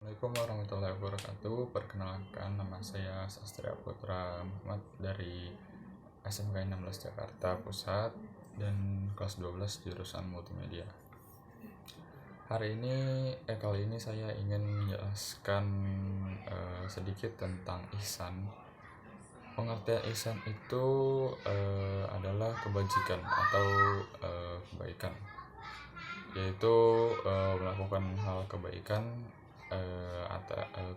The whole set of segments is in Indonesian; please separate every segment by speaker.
Speaker 1: Assalamualaikum warahmatullahi wabarakatuh. Perkenalkan, nama saya Sastria Putra Muhammad dari SMK 16 Jakarta Pusat dan kelas 12 jurusan multimedia. Kali ini saya ingin menjelaskan sedikit tentang ihsan. Pengertian ihsan itu adalah kebajikan atau kebaikan, yaitu melakukan hal kebaikan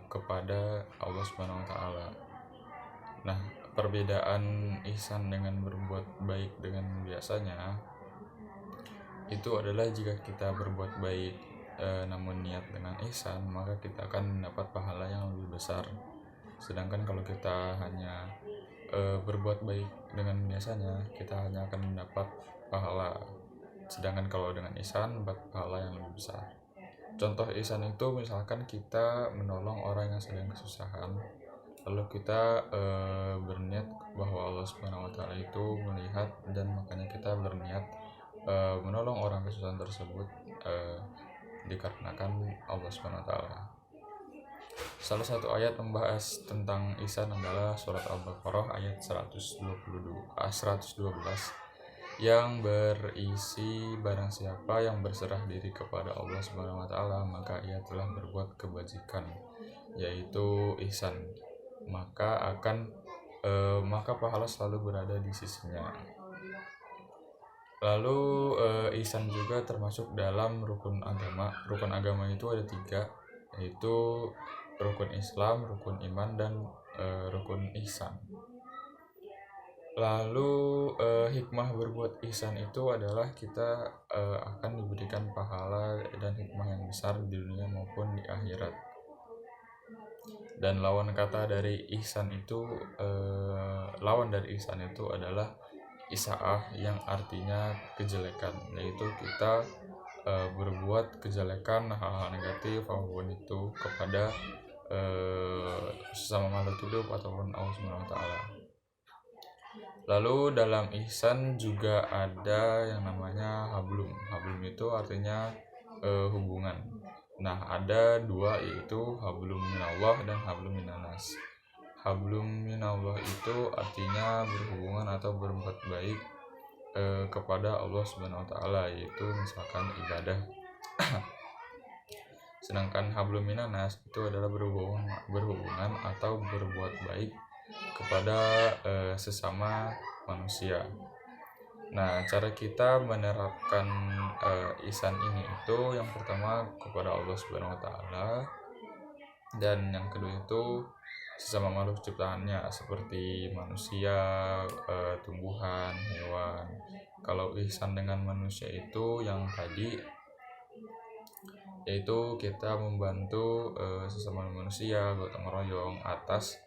Speaker 1: kepada Allah Subhanahu wa taala. Nah, perbedaan ihsan dengan berbuat baik dengan biasanya itu adalah jika kita berbuat baik namun niat dengan ihsan, maka kita akan mendapat pahala yang lebih besar. Sedangkan kalau kita hanya berbuat baik dengan biasanya, kita hanya akan mendapat pahala. Sedangkan kalau dengan ihsan, mendapat pahala yang lebih besar. Contoh ihsan itu misalkan kita menolong orang yang sedang kesusahan, lalu kita berniat bahwa Allah Subhanahu wa taala itu melihat, dan makanya kita berniat menolong orang kesusahan tersebut dikarenakan Allah Subhanahu wa taala. Salah satu ayat membahas tentang ihsan adalah surat Al-Baqarah ayat 112 yang berisi, barang siapa yang berserah diri kepada Allah Subhanahu wa taala, maka ia telah berbuat kebajikan, yaitu ihsan, maka pahala selalu berada di sisinya. Lalu ihsan juga termasuk dalam rukun agama. Rukun agama itu ada 3, yaitu rukun Islam, rukun iman, dan rukun ihsan. Lalu hikmah berbuat ihsan itu adalah kita akan diberikan pahala dan hikmah yang besar di dunia maupun di akhirat. Dan lawan dari ihsan itu adalah isaah, yang artinya kejelekan, yaitu kita berbuat kejelekan, hal-hal negatif apapun itu kepada sesama makhluk hidup ataupun Allah Subhanahu wa taala. Lalu dalam ihsan juga ada yang namanya hablum. Hablum itu artinya hubungan. Nah, ada 2, yaitu hablum minallah dan hablum minanas. Hablum minallah itu artinya berhubungan atau berbuat baik kepada Allah Subhanahu wa taala, yaitu misalkan ibadah. Sedangkan hablum minanas itu adalah berhubungan atau berbuat baik kepada sesama manusia. Nah, cara kita menerapkan ihsan ini itu yang pertama kepada Allah Subhanahu wa taala, dan yang kedua itu sesama makhluk ciptaannya seperti manusia, tumbuhan, hewan. Kalau ihsan dengan manusia itu yang tadi, yaitu kita membantu sesama manusia, gotong royong atas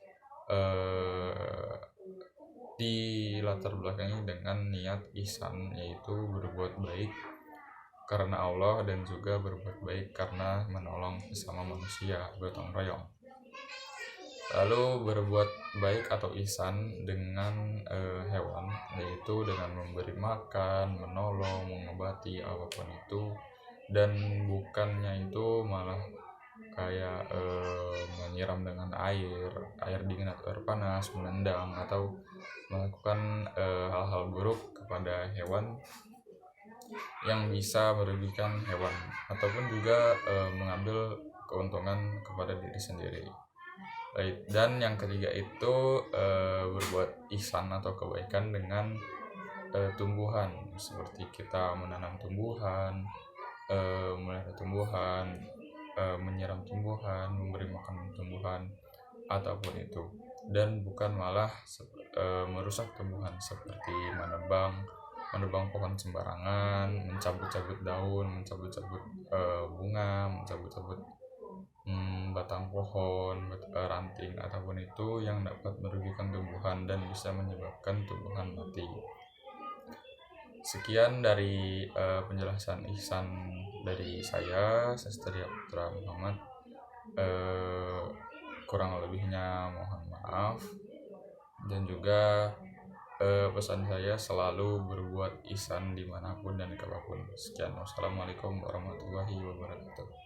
Speaker 1: di latar belakangnya dengan niat ihsan, yaitu berbuat baik karena Allah dan juga berbuat baik karena menolong sesama manusia, gotong royong. Lalu berbuat baik atau ihsan dengan hewan, yaitu dengan memberi makan, menolong, mengobati, apapun itu, dan bukannya itu malah kayak menyiram dengan air dingin atau air panas, menendang atau melakukan hal-hal buruk kepada hewan yang bisa merugikan hewan, ataupun juga mengambil keuntungan kepada diri sendiri. Dan yang ketiga itu berbuat ihsan atau kebaikan dengan tumbuhan, seperti kita menanam tumbuhan, melihara tumbuhan, menyiram tumbuhan, memberi makan tumbuhan, ataupun itu, dan bukan malah merusak tumbuhan seperti menebang pohon sembarangan, mencabut-cabut daun, mencabut-cabut bunga, mencabut-cabut batang pohon, ranting, ataupun itu yang dapat merugikan tumbuhan dan bisa menyebabkan tumbuhan mati. Sekian dari penjelasan ihsan dari saya, Sastria Putra Muhammad. Kurang lebihnya mohon maaf, dan juga pesan saya selalu berbuat ihsan dimanapun dan kapanpun. Sekian, wassalamualaikum warahmatullahi wabarakatuh.